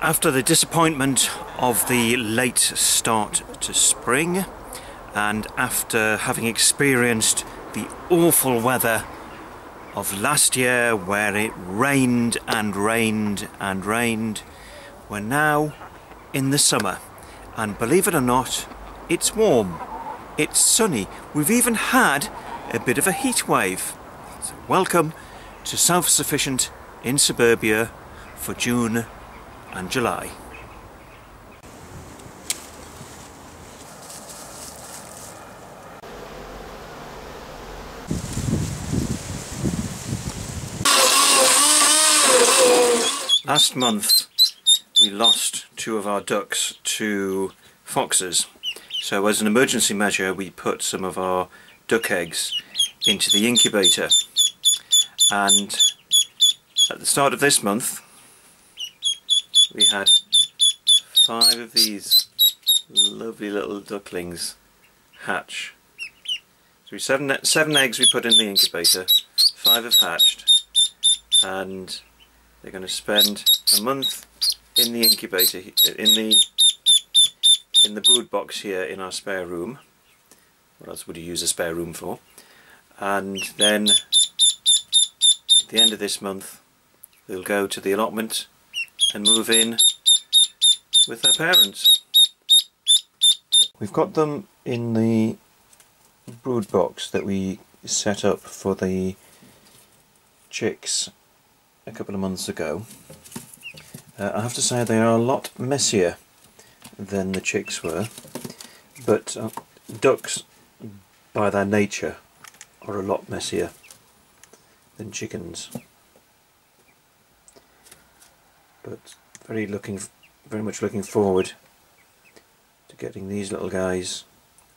After the disappointment of the late start to spring, and after having experienced the awful weather of last year where it rained and rained and rained, we're now in the summer, and believe it or not, it's warm, it's sunny. We've even had a bit of a heat wave. So welcome to Self-Sufficient in Suburbia for June and July. Last month we lost 2 of our ducks to foxes, so as an emergency measure we put some of our duck eggs into the incubator, and at the start of this month we had 5 of these lovely little ducklings hatch. So 7 eggs we put in the incubator, 5 have hatched, and they're going to spend a month in the incubator, in the brood box here in our spare room. What else would you use a spare room for? And then at the end of this month they'll go to the allotment and move in with their parents. We've got them in the brood box that we set up for the chicks a couple of months ago. I have to say they are a lot messier than the chicks were, but ducks by their nature are a lot messier than chickens. But very much looking forward to getting these little guys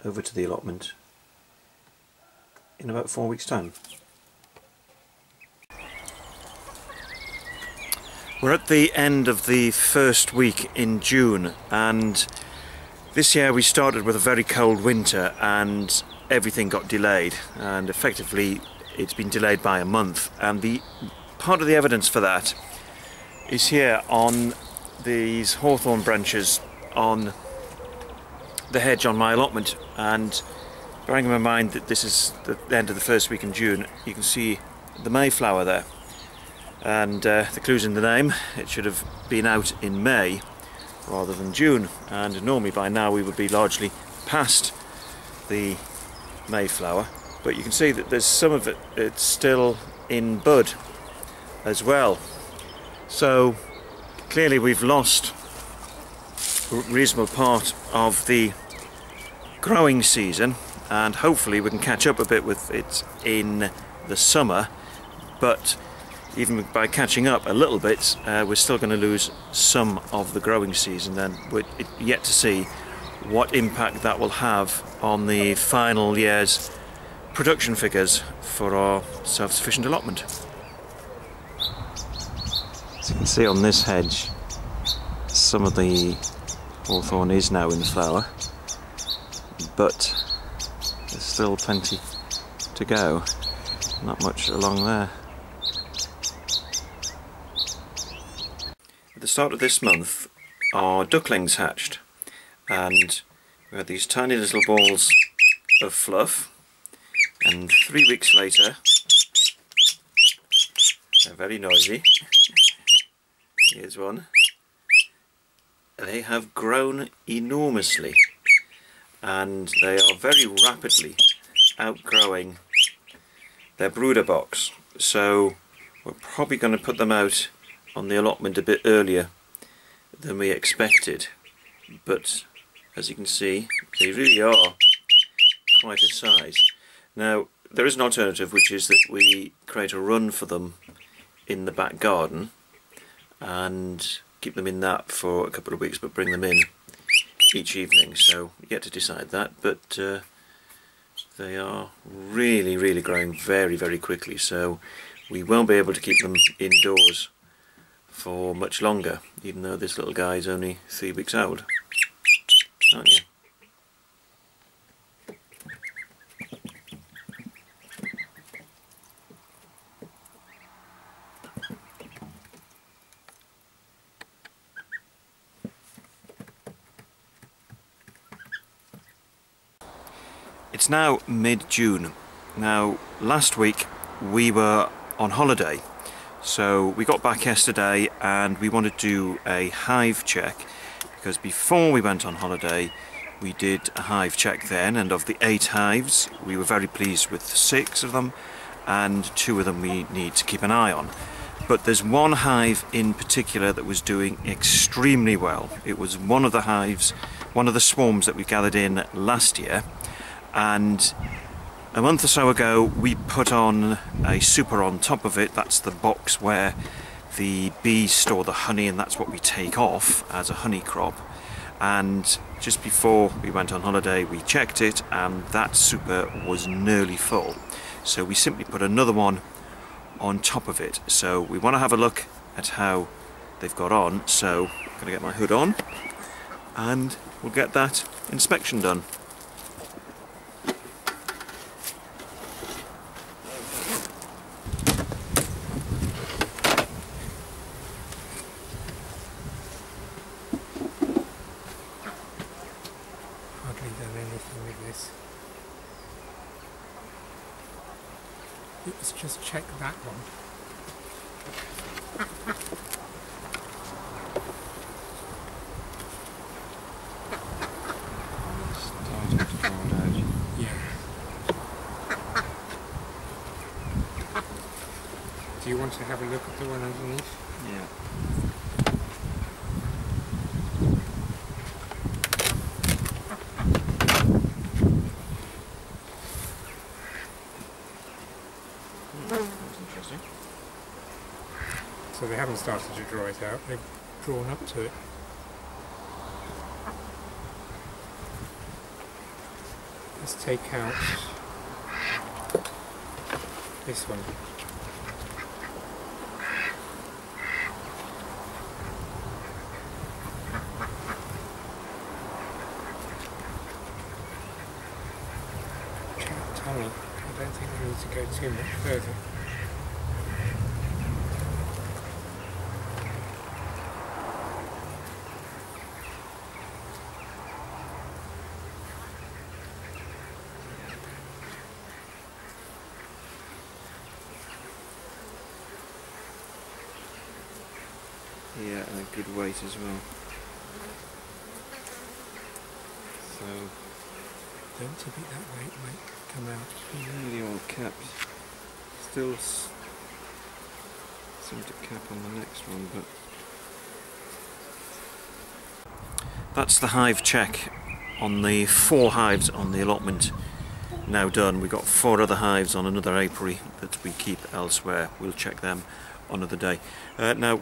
over to the allotment in about 4 weeks' time. We're at the end of the first week in June, and this year we started with a very cold winter and everything got delayed, and effectively it's been delayed by a month, and the part of the evidence for that is here on these hawthorn branches on the hedge on my allotment. And bearing in mind that this is the end of the first week in June, you can see the Mayflower there, and the clue's in the name. It should have been out in May rather than June, and normally by now we would be largely past the Mayflower, but you can see that there's some of it's still in bud as well. So clearly we've lost a reasonable part of the growing season, and hopefully we can catch up a bit with it in the summer, but even by catching up a little bit we're still going to lose some of the growing season. Then we're yet to see what impact that will have on the final year's production figures for our self-sufficient allotment. As you can see on this hedge, some of the hawthorn is now in flower, but there's still plenty to go, not much along there. At the start of this month our ducklings hatched, and we had these tiny little balls of fluff, and 3 weeks later, they're very noisy, here's one, they have grown enormously, and they are very rapidly outgrowing their brooder box, so we're probably going to put them out on the allotment a bit earlier than we expected. But as you can see, they really are quite a size. Now there is an alternative, which is that we create a run for them in the back garden and keep them in that for a couple of weeks, but bring them in each evening. So yet to decide that, but they are really growing very quickly, so we won't be able to keep them indoors for much longer, even though this little guy is only 3 weeks old, aren't you? It's now mid-June. Now, last week we were on holiday, so we got back yesterday and we wanted to do a hive check, because before we went on holiday we did a hive check then, and of the 8 hives we were very pleased with 6 of them, and 2 of them we need to keep an eye on. But there's one hive in particular that was doing extremely well. It was one of the hives, one of the swarms that we gathered in last year, and a month or so ago we put on a super on top of it. That's the box where the bees store the honey, and that's what we take off as a honey crop. And just before we went on holiday we checked it, and that super was nearly full. So we simply put another one on top of it. So we want to have a look at how they've got on. So I'm going to get my hood on and we'll get that inspection done. Hardly done anything with this. Let's just check that one. Starting to fall out. Yeah. Do you want to have a look at the one underneath? Yeah. So they haven't started to draw it out, they've drawn up to it. Let's take out this one. Tiny. I don't think we need to go too much further. Yeah, and a good weight as well. So Don't tip it that way, it might come out. nearly all capped. Still seem to cap on the next one, but that's the hive check on the 4 hives on the allotment now done. We've got 4 other hives on another apiary that we keep elsewhere. We'll check them on another day. Now,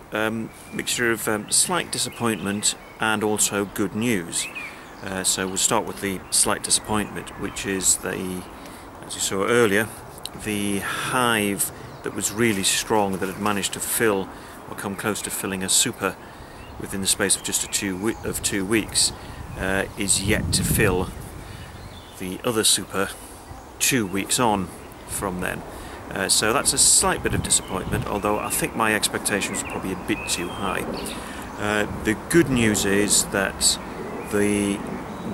mixture of slight disappointment and also good news. So we'll start with the slight disappointment, which is the, as you saw earlier, the hive that was really strong, that had managed to fill or come close to filling a super within the space of just 2 weeks, is yet to fill the other super 2 weeks on from then. So that's a slight bit of disappointment, although I think my expectations were probably a bit too high. The good news is that the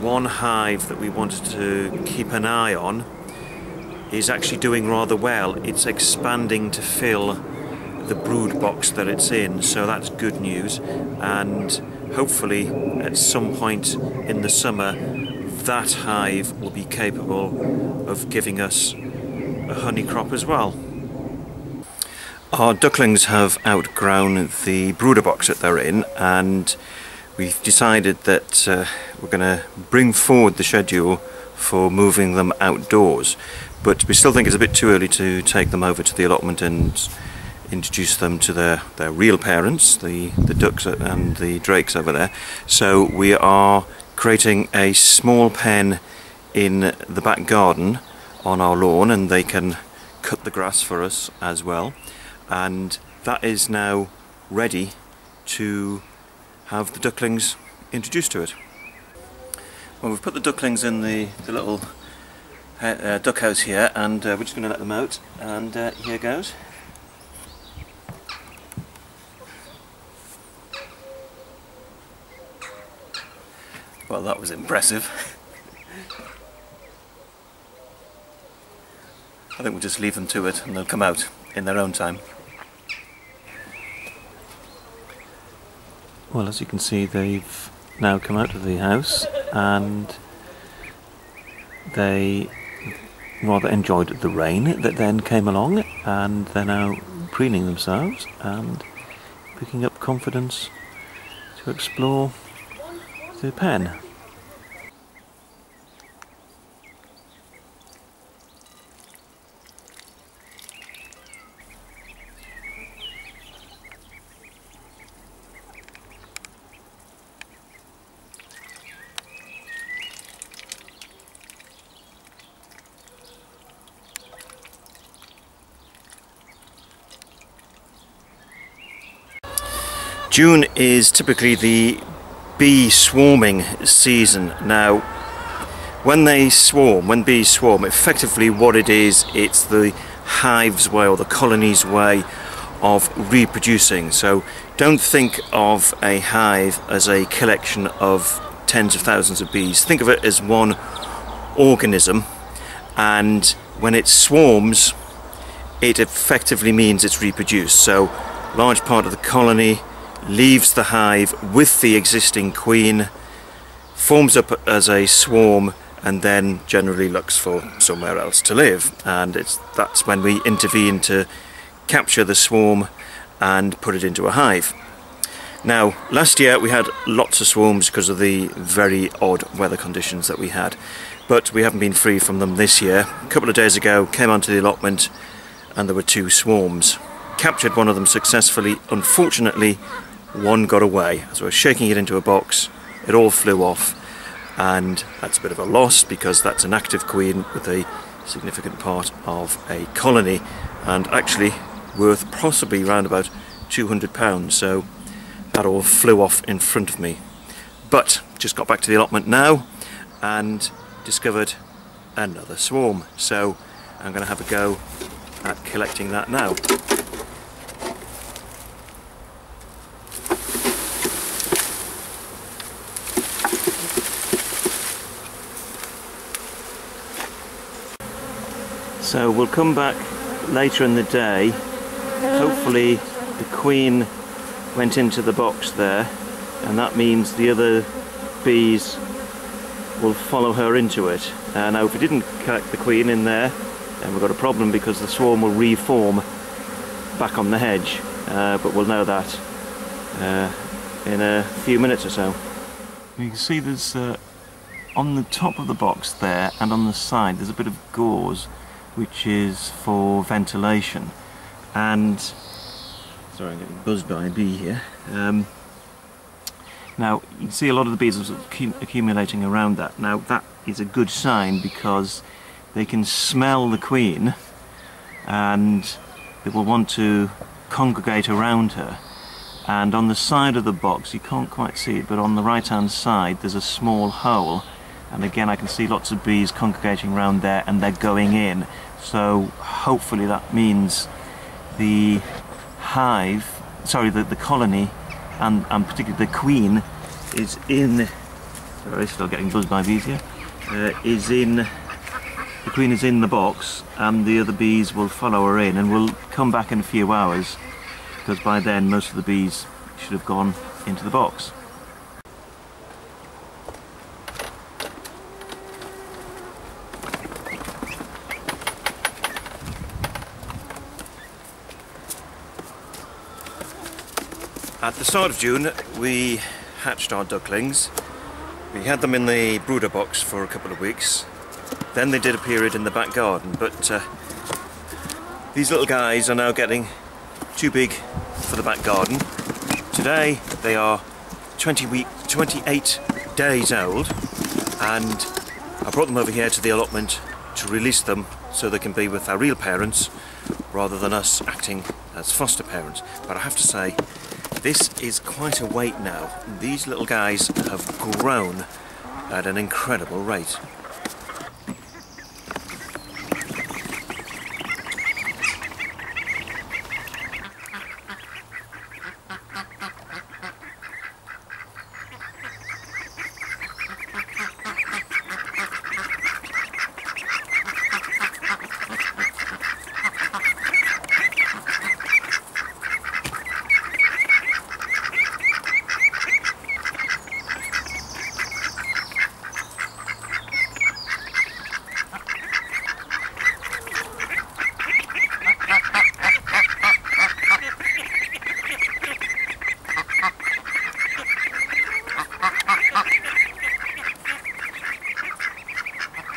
one hive that we wanted to keep an eye on is actually doing rather well. It's expanding to fill the brood box that it's in, so that's good news, and hopefully at some point in the summer that hive will be capable of giving us a honey crop as well. Our ducklings have outgrown the brooder box that they're in, and we've decided that we're going to bring forward the schedule for moving them outdoors, but we still think it's a bit too early to take them over to the allotment and introduce them to their real parents, the ducks and the drakes over there. So we are creating a small pen in the back garden on our lawn, and they can cut the grass for us as well, and that is now ready to have the ducklings introduced to it. Well, we've put the ducklings in the little duck house here, and we're just going to let them out, and here goes. Well, that was impressive. I think we'll just leave them to it and they'll come out in their own time. Well, as you can see, they've now come out of the house and they rather enjoyed the rain that then came along, and they're now preening themselves and picking up confidence to explore the pen. June is typically the bee swarming season. Now, when bees swarm, effectively what it is, it's the hive's way or the colony's way of reproducing. So don't think of a hive as a collection of tens of thousands of bees. Think of it as one organism, and when it swarms, it effectively means it's reproduced. So large part of the colony leaves the hive with the existing queen, forms up as a swarm, and then generally looks for somewhere else to live. And that's when we intervene to capture the swarm and put it into a hive. Now, last year we had lots of swarms because of the very odd weather conditions that we had, but we haven't been free from them this year. A couple of days ago, came onto the allotment and there were 2 swarms. Captured one of them successfully. Unfortunately, one got away. As I was shaking it into a box, it all flew off, and that's a bit of a loss because that's an active queen with a significant part of a colony, and actually worth possibly around about £200. So that all flew off in front of me. But just got back to the allotment now and discovered another swarm. So I'm going to have a go at collecting that now. So we'll come back later in the day. Hopefully the queen went into the box there, and that means the other bees will follow her into it. Now if we didn't collect the queen in there, then we've got a problem because the swarm will reform back on the hedge, but we'll know that in a few minutes or so. You can see there's on the top of the box there and on the side there's a bit of gauze which is for ventilation, and sorry, I'm getting buzzed by a bee here. Now you can see a lot of the bees are sort of accumulating around that. Now that is a good sign because they can smell the queen and they will want to congregate around her. And on the side of the box, you can't quite see it, but on the right hand side there's a small hole, and again I can see lots of bees congregating around there and they're going in. So hopefully that means the hive, sorry, the colony, and particularly the queen is in, sorry, still getting buzzed by bees here, the queen is in the box, and the other bees will follow her in, and we'll come back in a few hours because by then most of the bees should have gone into the box. At the start of June we hatched our ducklings. We had them in the brooder box for a couple of weeks. Then they did a period in the back garden, but these little guys are now getting too big for the back garden. Today they are 28 days old, and I brought them over here to the allotment to release them so they can be with their real parents rather than us acting as foster parents. But I have to say, this is quite a weight now. These little guys have grown at an incredible rate.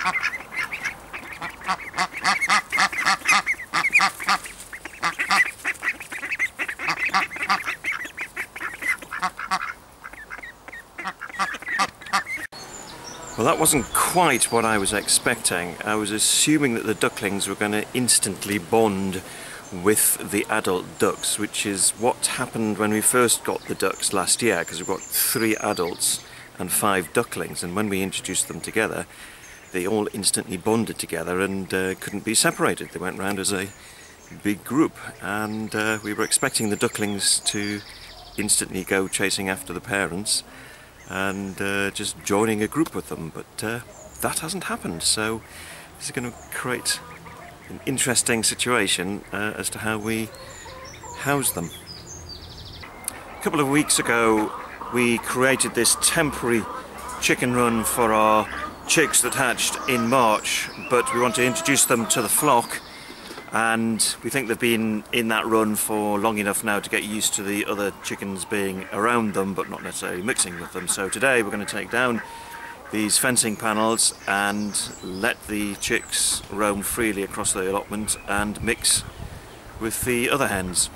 Well, that wasn't quite what I was expecting. I was assuming that the ducklings were going to instantly bond with the adult ducks, which is what happened when we first got the ducks last year, because we've got 3 adults and 5 ducklings, and when we introduced them together they all instantly bonded together and couldn't be separated. They went round as a big group, and we were expecting the ducklings to instantly go chasing after the parents and just joining a group with them, but that hasn't happened, so this is going to create an interesting situation as to how we house them. A couple of weeks ago we created this temporary chicken run for our chicks that hatched in March, but we want to introduce them to the flock, and we think they've been in that run for long enough now to get used to the other chickens being around them but not necessarily mixing with them. So today we're going to take down these fencing panels and let the chicks roam freely across the allotment and mix with the other hens.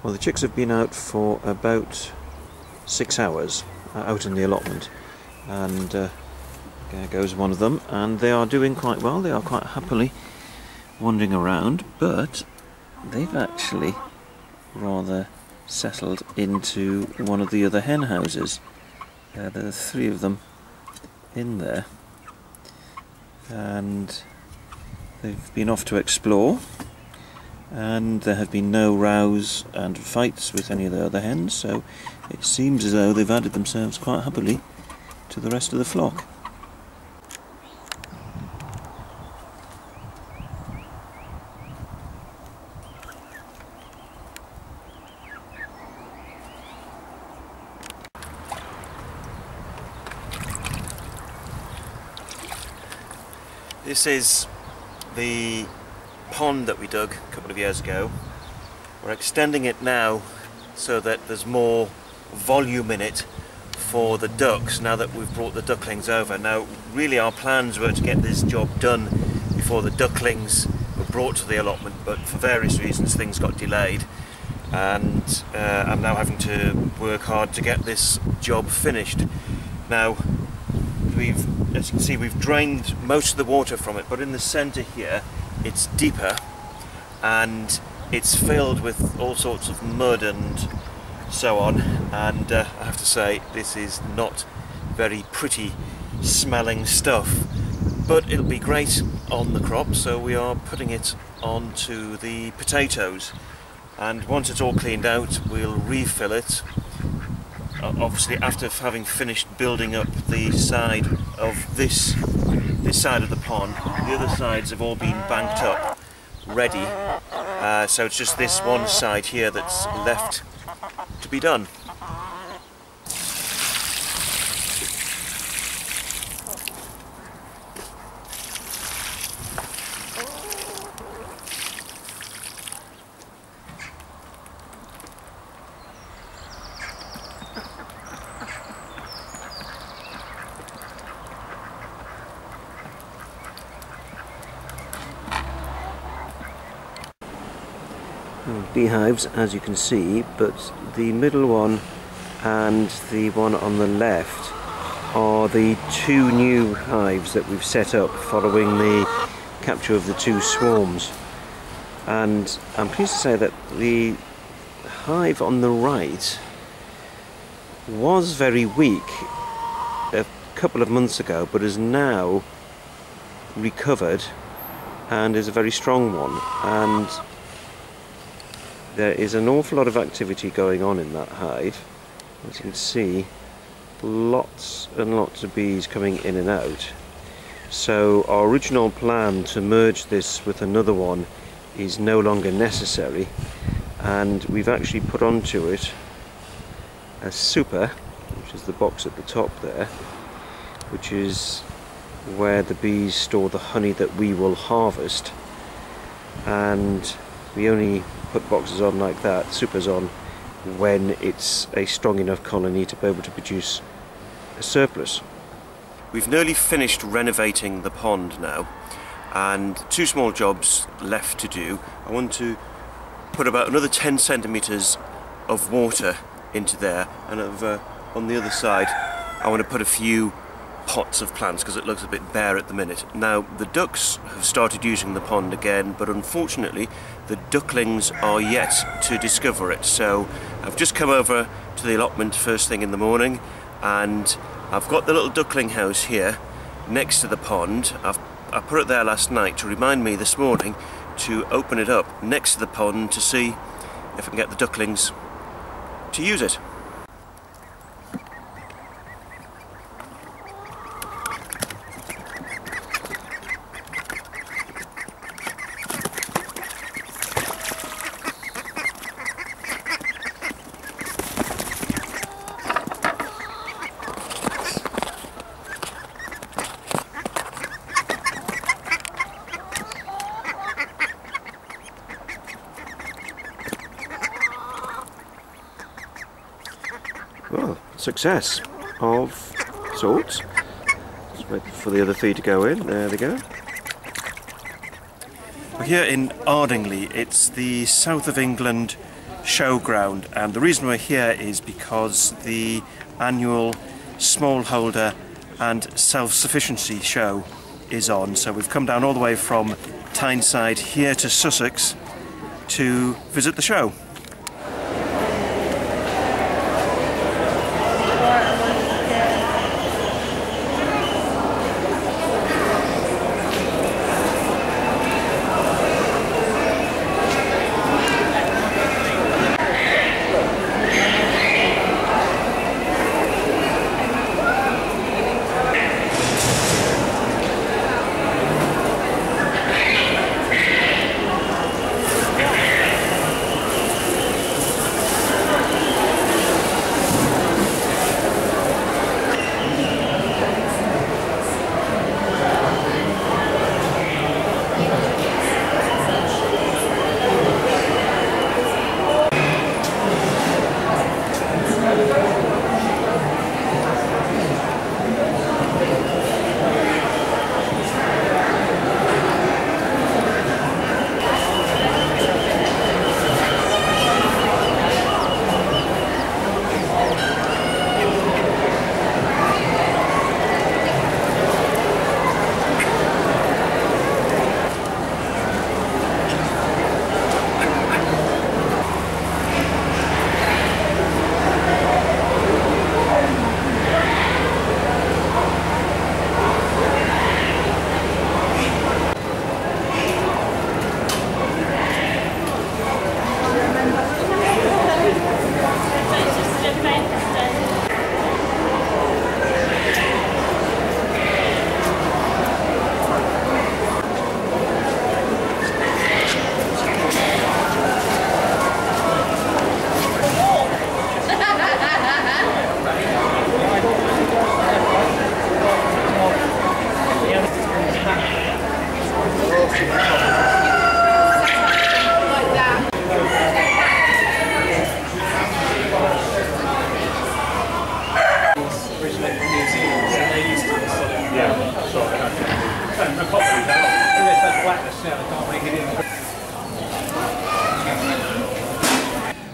Well, the chicks have been out for about 6 hours out in the allotment, and there goes one of them, and they are doing quite well. They are quite happily wandering around, but they've actually rather settled into one of the other hen houses. There are 3 of them in there, and they've been off to explore, and there have been no rows and fights with any of the other hens, so it seems as though they've added themselves quite happily to the rest of the flock. This is the pond that we dug a couple of years ago. We're extending it now so that there's more volume in it for the ducks now that we've brought the ducklings over. Now really our plans were to get this job done before the ducklings were brought to the allotment, but for various reasons things got delayed, and I'm now having to work hard to get this job finished. Now as you can see, we've drained most of the water from it, but in the centre here it's deeper and it's filled with all sorts of mud and so on, and I have to say this is not very pretty smelling stuff, but it'll be great on the crop, so we are putting it onto the potatoes, and once it's all cleaned out we'll refill it. Obviously after having finished building up the side of this side of the pond, the other sides have all been banked up ready, so it's just this one side here that's left to be done. Beehives, as you can see, but the middle one and the one on the left are the 2 new hives that we've set up following the capture of the 2 swarms. And I'm pleased to say that the hive on the right was very weak a couple of months ago, but has now recovered and is a very strong one, and there is an awful lot of activity going on in that hive. As you can see, lots and lots of bees coming in and out. So our original plan to merge this with another one is no longer necessary, and we've actually put onto it a super, which is the box at the top there, which is where the bees store the honey that we will harvest, and we only put boxes on like that, supers on, when it's a strong enough colony to be able to produce a surplus. We've nearly finished renovating the pond now, and 2 small jobs left to do. I want to put about another 10 centimetres of water into there, and on the other side I want to put a few pots of plants because it looks a bit bare at the minute. Now the ducks have started using the pond again, but unfortunately the ducklings are yet to discover it. So I've just come over to the allotment first thing in the morning, and I've got the little duckling house here next to the pond. I put it there last night to remind me this morning to open it up next to the pond to see if I can get the ducklings to use it. Well, success of sorts. Just wait for the other feed to go in. There they go. We're here in Ardingly. It's the south of England showground, and the reason we're here is because the annual Smallholder and self-sufficiency show is on. So we've come down all the way from Tyneside here to Sussex to visit the show.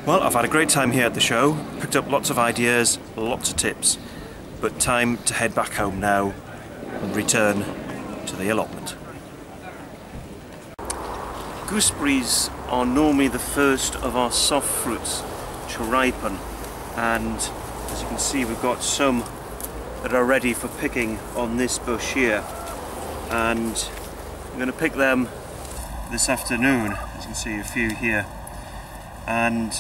Well, I've had a great time here at the show, picked up lots of ideas, lots of tips, but time to head back home now and return to the allotment. Gooseberries are normally the first of our soft fruits to ripen, and as you can see we've got some that are ready for picking on this bush here, and I'm going to pick them this afternoon. As you can see, a few here. And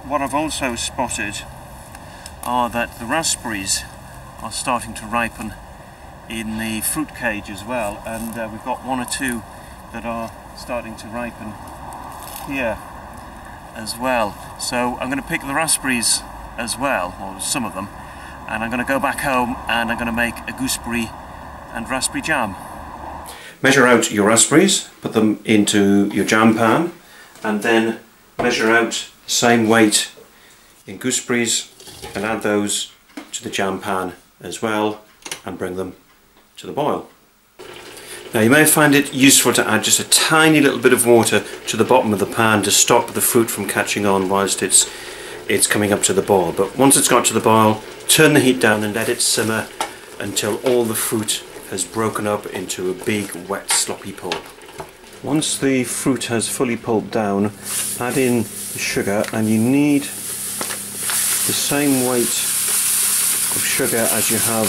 what I've also spotted are that the raspberries are starting to ripen in the fruit cage as well, and we've got one or two that are starting to ripen here as well. So I'm going to pick the raspberries as well, or some of them, and I'm going to go back home and I'm going to make a gooseberry and raspberry jam. Measure out your raspberries, put them into your jam pan, and then measure out the same weight in gooseberries and add those to the jam pan as well and bring them to the boil. Now you may find it useful to add just a tiny little bit of water to the bottom of the pan to stop the fruit from catching on whilst it's coming up to the boil, but once it's got to the boil, turn the heat down and let it simmer until all the fruit has broken up into a big wet sloppy pulp. Once the fruit has fully pulped down, add in the sugar, and you need the same weight of sugar as you have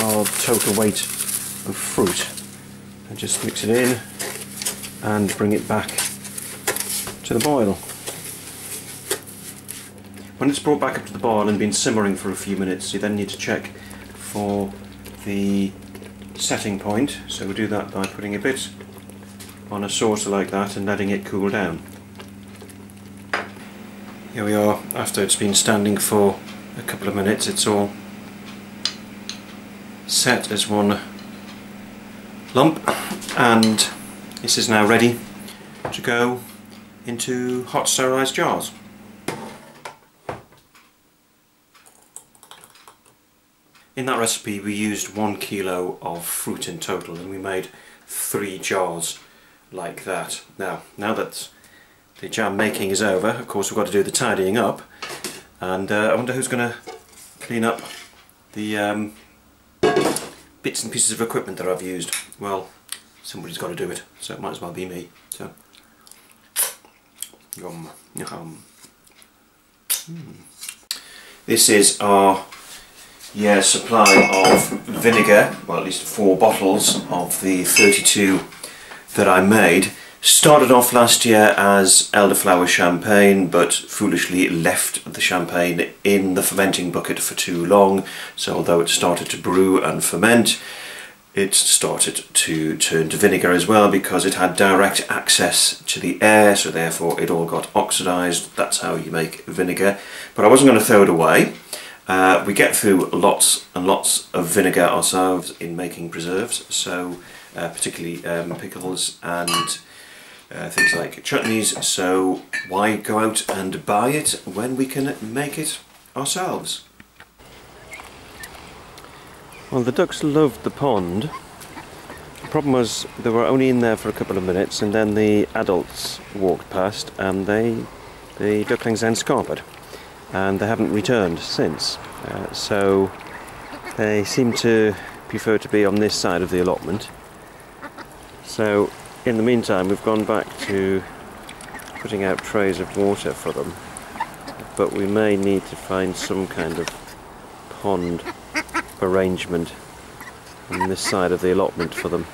of total weight of fruit, and just mix it in and bring it back to the boil. When it's brought back up to the boil and been simmering for a few minutes, you then need to check for the setting point, so we do that by putting a bit on a saucer like that and letting it cool down. Here we are, after it's been standing for a couple of minutes, it's all set as one lump, and this is now ready to go into hot sterilised jars. In that recipe we used 1 kilo of fruit in total, and we made 3 jars like that. Now that the jam making is over, of course we've got to do the tidying up, and I wonder who's going to clean up the bits and pieces of equipment that I've used. Well, somebody's got to do it, so it might as well be me. So, yum, yum. This is our supply of vinegar, well at least 4 bottles of the 32 that I made. Started off last year as elderflower champagne, but foolishly left the champagne in the fermenting bucket for too long, so although it started to brew and ferment, it started to turn to vinegar as well, because it had direct access to the air, so therefore it all got oxidised. That's how you make vinegar. But I wasn't going to throw it away. We get through lots and lots of vinegar ourselves in making preserves, so particularly pickles and things like chutneys, so why go out and buy it when we can make it ourselves? Well, the ducks loved the pond. The problem was they were only in there for a couple of minutes, and then the adults walked past and the ducklings then scarpered, and they haven't returned since. So they seem to prefer to be on this side of the allotment. So in the meantime we've gone back to putting out trays of water for them, but we may need to find some kind of pond arrangement on this side of the allotment for them.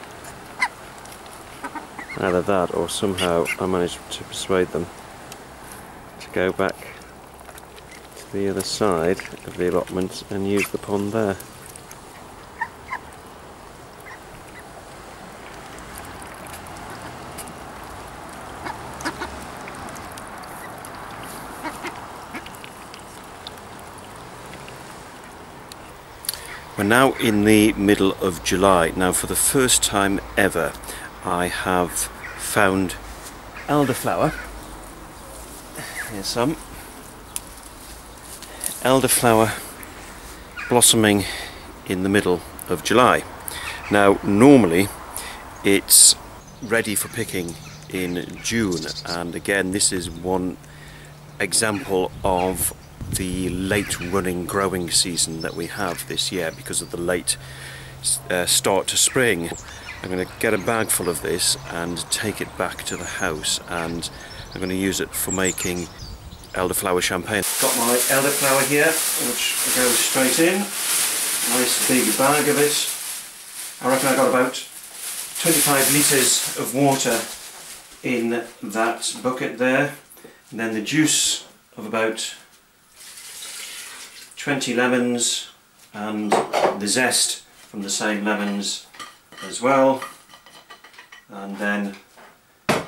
Either that, or somehow I managed to persuade them to go back to the other side of the allotment and use the pond there. We're now in the middle of July. Now, for the first time ever, I have found elderflower. Here's some elderflower blossoming in the middle of July. Now, normally it's ready for picking in June, and again this is one example of the late running growing season that we have this year because of the late start to spring. I'm going to get a bag full of this and take it back to the house, and I'm going to use it for making elderflower champagne. Got my elderflower here, which goes straight in. Nice big bag of it. I reckon I got about 25 litres of water in that bucket there, and then the juice of about 20 lemons and the zest from the same lemons as well, and then a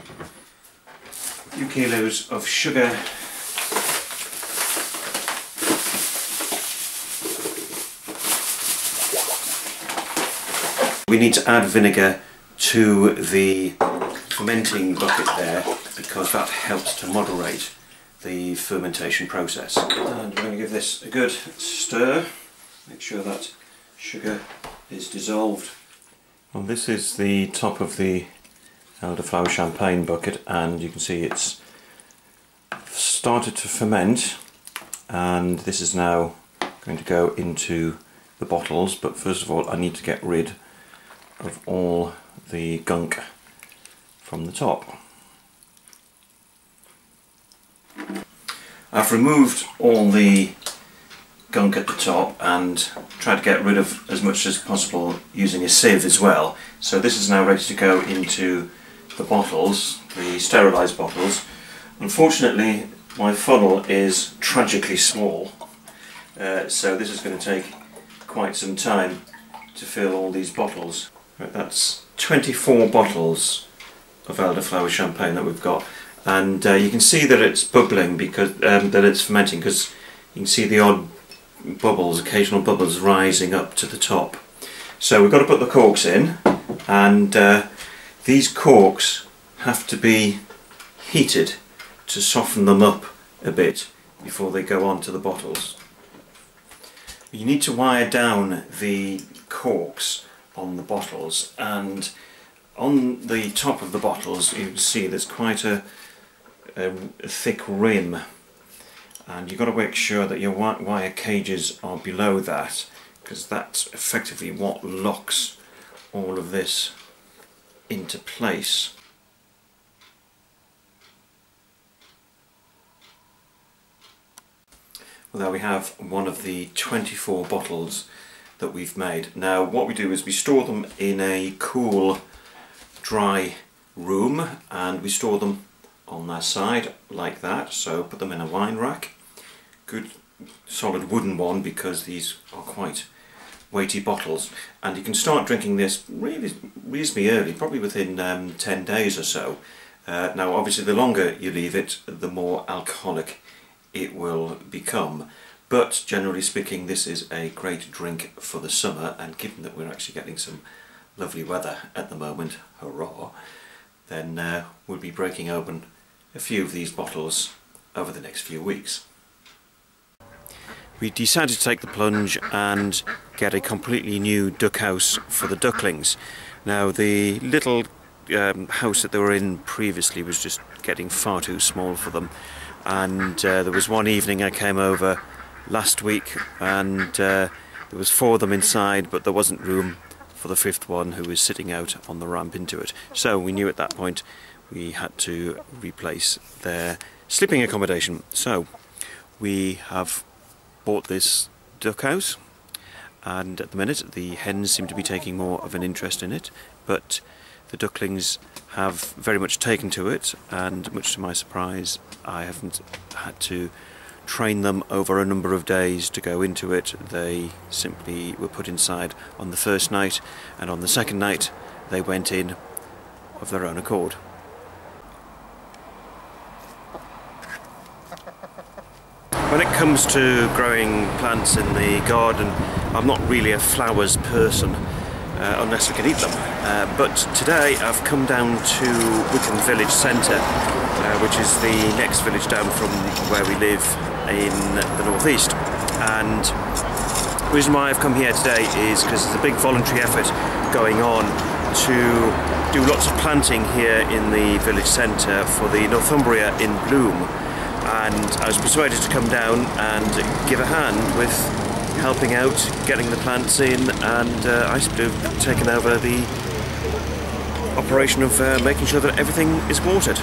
few kilos of sugar. We need to add vinegar to the fermenting bucket there because that helps to moderate the fermentation process. And we're going to give this a good stir, make sure that sugar is dissolved. Well, this is the top of the Elderflower champagne bucket, and you can see it's started to ferment, and this is now going to go into the bottles. But first of all, I need to get rid of all the gunk from the top. I've removed all the gunk at the top and tried to get rid of as much as possible using a sieve as well. So this is now ready to go into the bottles, the sterilised bottles. Unfortunately, my funnel is tragically small, so this is going to take quite some time to fill all these bottles. Right, that's 24 bottles of Elderflower champagne that we've got, and you can see that it's bubbling because that it's fermenting, because you can see the odd bubbles, occasional bubbles rising up to the top. So we've got to put the corks in, and these corks have to be heated to soften them up a bit before they go on to the bottles. You need to wire down the corks on the bottles, and on the top of the bottles you can see there's quite a thick rim, and you've got to make sure that your wire cages are below that, because that's effectively what locks all of this into place. Well, there we have one of the 24 bottles that we've made. Now what we do is we store them in a cool, dry room, and we store them on their side like that. So put them in a wine rack, good solid wooden one, because these are quite weighty bottles, and you can start drinking this really reasonably early, probably within 10 days or so. Now obviously the longer you leave it, the more alcoholic it will become, but generally speaking this is a great drink for the summer, and given that we're actually getting some lovely weather at the moment, hurrah, then we'll be breaking open a few of these bottles over the next few weeks. We decided to take the plunge and get a completely new duck house for the ducklings. Now the little house that they were in previously was just getting far too small for them, and there was one evening I came over last week, and there was 4 of them inside, but there wasn't room for the 5th one, who was sitting out on the ramp into it. So we knew at that point we had to replace their sleeping accommodation. So we have bought this duck house, and at the minute the hens seem to be taking more of an interest in it, but the ducklings have very much taken to it, and much to my surprise I haven't had to train them over a number of days to go into it. They simply were put inside on the first night, and on the second night they went in of their own accord. When it comes to growing plants in the garden, I'm not really a flowers person, unless I can eat them. But today I've come down to Wickham Village Centre, which is the next village down from where we live in the northeast. And the reason why I've come here today is because there's a big voluntary effort going on to do lots of planting here in the village centre for the Northumbria in bloom. And I was persuaded to come down and give a hand with helping out, getting the plants in, and I seem to have taken over the operation of making sure that everything is watered.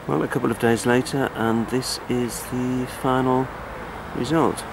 Well, a couple of days later, and this is the final result.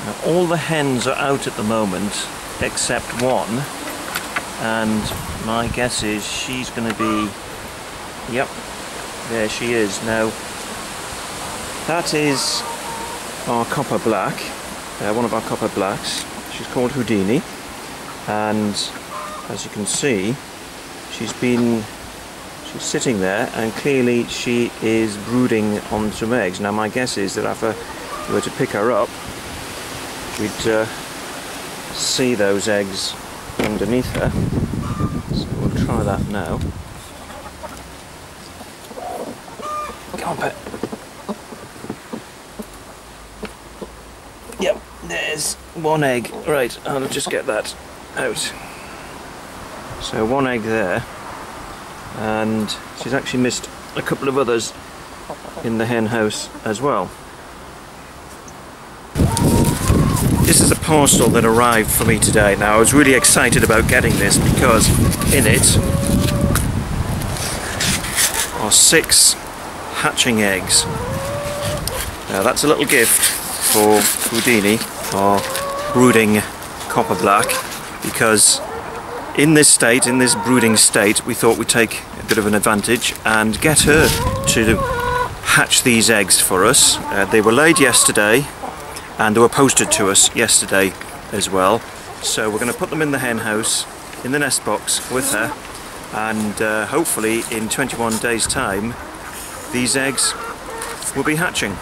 Now, all the hens are out at the moment except one, and my guess is she's going to be, yep, there she is. Now that is our copper black, one of our copper blacks. She's called Houdini, and as you can see she's sitting there, and clearly she is brooding on some eggs. Now my guess is that if I were to pick her up, we'd see those eggs underneath her. So we'll try that now. Come on, pet. Yep, there's one egg. Right, I'll just get that out. So one egg there, and she's actually missed a couple of others in the hen house as well. This is a parcel that arrived for me today. Now I was really excited about getting this because in it are 6 hatching eggs. Now that's a little gift for Houdini, our brooding copper black, because in this state, in this brooding state, we thought we'd take a bit of an advantage and get her to hatch these eggs for us. They were laid yesterday, and they were posted to us yesterday as well. So we're going to put them in the hen house, in the nest box with her, and hopefully in 21 days time these eggs will be hatching.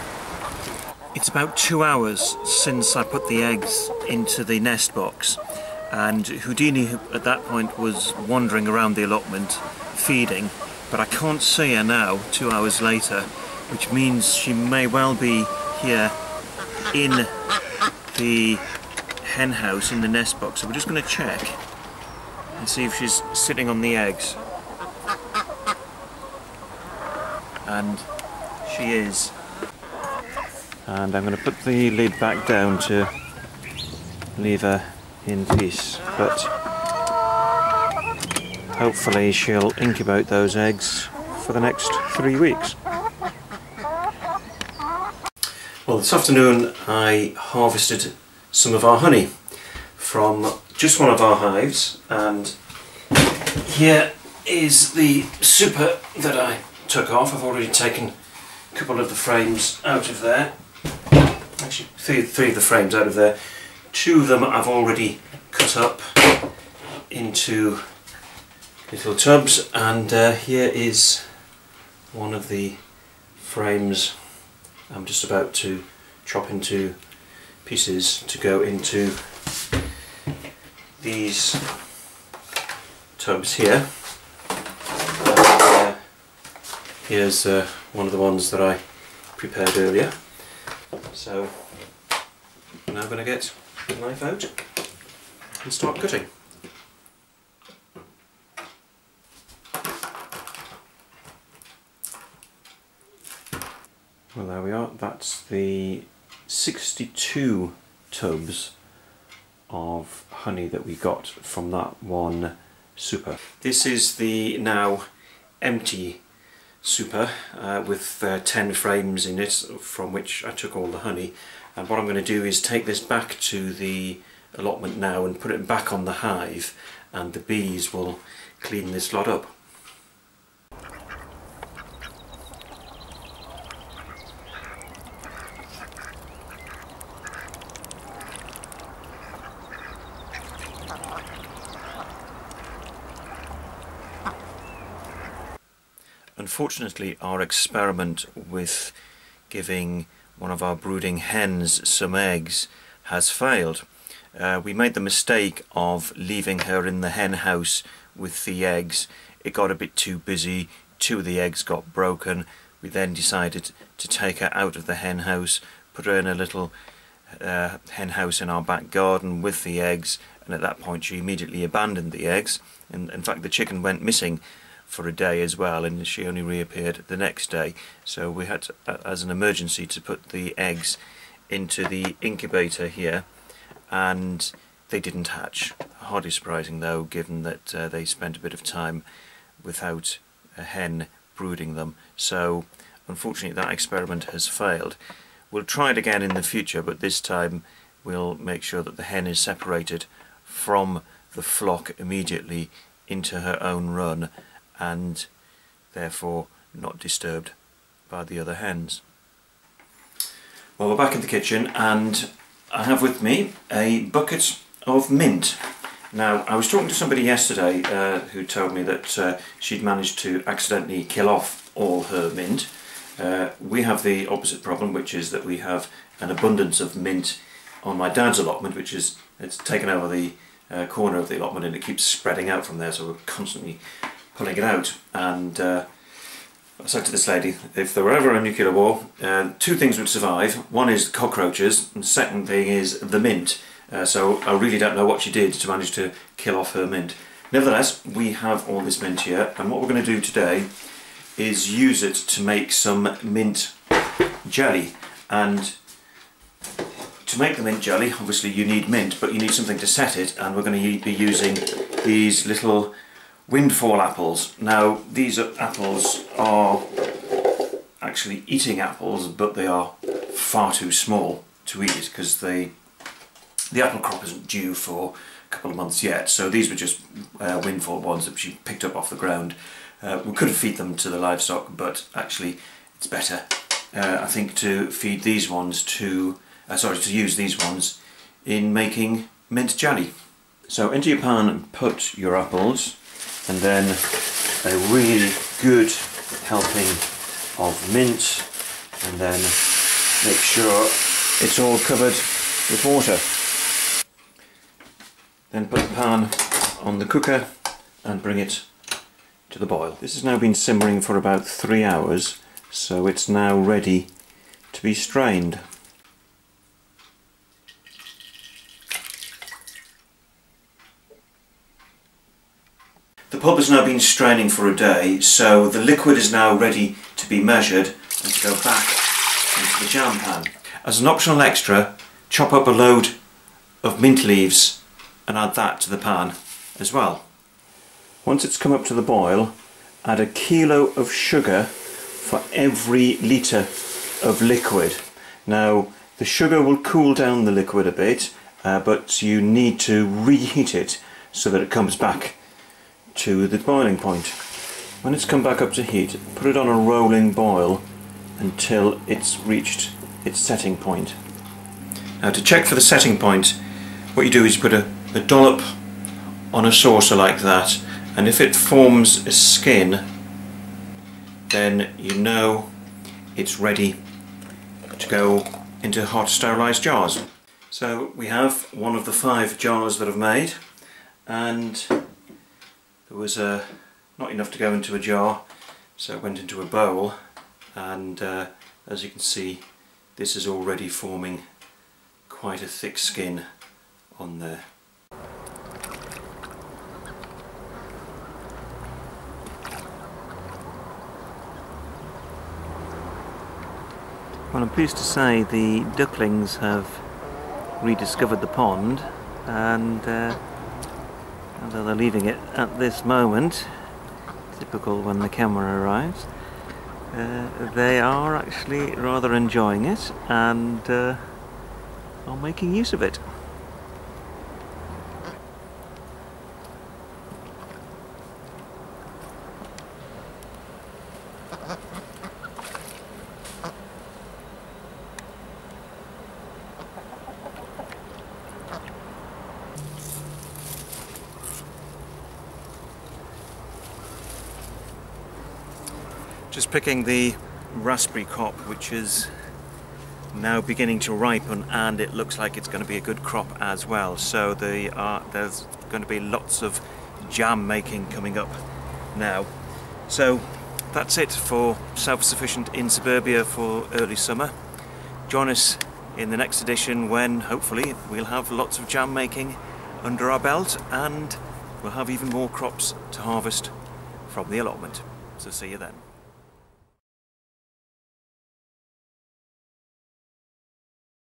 It's about 2 hours since I put the eggs into the nest box, and Houdini at that point was wandering around the allotment feeding, but I can't see her now 2 hours later, which means she may well be here in the hen house, in the nest box. So we're just going to check and see if she's sitting on the eggs, and she is. And I'm going to put the lid back down to leave her in peace, but hopefully she'll incubate those eggs for the next 3 weeks. Well, this afternoon I harvested some of our honey from just one of our hives, and here is the super that I took off. I've already taken a couple of the frames out of there. Actually, three of the frames out of there. 2 of them I've already cut up into little tubs, and here is one of the frames I'm just about to chop into pieces to go into these tubs here. Here's one of the ones that I prepared earlier. So I'm now going to get the knife out and start cutting. Well, there we are. That's the 62 tubs of honey that we got from that one super. This is the now empty super with 10 frames in it, from which I took all the honey. And what I'm going to do is take this back to the allotment now and put it back on the hive, and the bees will clean this lot up. Unfortunately, our experiment with giving one of our brooding hens some eggs has failed. We made the mistake of leaving her in the hen house with the eggs. It got a bit too busy 2 of the eggs got broken. We then decided to take her out of the hen house, put her in a little hen house in our back garden with the eggs, and at that point she immediately abandoned the eggs, and in fact the chicken went missing for a day as well, and she only reappeared the next day. So we had to, as an emergency, to put the eggs into the incubator here, and they didn't hatch. Hardly surprising though, given that they spent a bit of time without a hen brooding them. So unfortunately that experiment has failed. We'll try it again in the future, but this time we'll make sure that the hen is separated from the flock immediately into her own run, and therefore not disturbed by the other hens. Well, we're back in the kitchen, and I have with me a bucket of mint. Now, I was talking to somebody yesterday who told me that she'd managed to accidentally kill off all her mint. We have the opposite problem, which is that we have an abundance of mint on my dad's allotment, which is, it's taken over the corner of the allotment and it keeps spreading out from there, so we're constantly pulling it out. And I said to this lady, if there were ever a nuclear war, 2 things would survive. One is cockroaches, and the second thing is the mint. So I really don't know what she did to manage to kill off her mint. Nevertheless, we have all this mint here, and what we're going to do today is use it to make some mint jelly. And to make the mint jelly, obviously you need mint, but you need something to set it, and we're going to be using these little windfall apples. Now, these apples are actually eating apples, but they are far too small to eat because the apple crop isn't due for a couple of months yet, so these were just windfall ones that she picked up off the ground. We could feed them to the livestock, but actually it's better, I think, to feed these ones to use these ones in making mint jelly. So into your pan put your apples, and then a really good helping of mint, and then make sure it's all covered with water. Then put the pan on the cooker and bring it to the boil. This has now been simmering for about 3 hours, so it's now ready to be strained. The pulp has now been straining for a day, so the liquid is now ready to be measured and to go back into the jam pan. As an optional extra, chop up a load of mint leaves and add that to the pan as well. Once it's come up to the boil, add 1 kilo of sugar for every litre of liquid. Now, the sugar will cool down the liquid a bit, but you need to reheat it so that it comes back to the boiling point. When it's come back up to heat, put it on a rolling boil until it's reached its setting point. Now, to check for the setting point, what you do is you put a dollop on a saucer like that, and if it forms a skin, then you know it's ready to go into hot sterilised jars. So we have one of the 5 jars that I've made, and there was not enough to go into a jar, so it went into a bowl, and as you can see, this is already forming quite a thick skin on there. Well, I'm pleased to say the ducklings have rediscovered the pond, and although they're leaving it at this moment, typical when the camera arrives, they are actually rather enjoying it and are making use of it. Just picking the raspberry crop, which is now beginning to ripen, and it looks like it's going to be a good crop as well. So there's going to be lots of jam making coming up now. So that's it for Self-Sufficient in Suburbia for early summer. Join us in the next edition when hopefully we'll have lots of jam making under our belt and we'll have even more crops to harvest from the allotment. So see you then.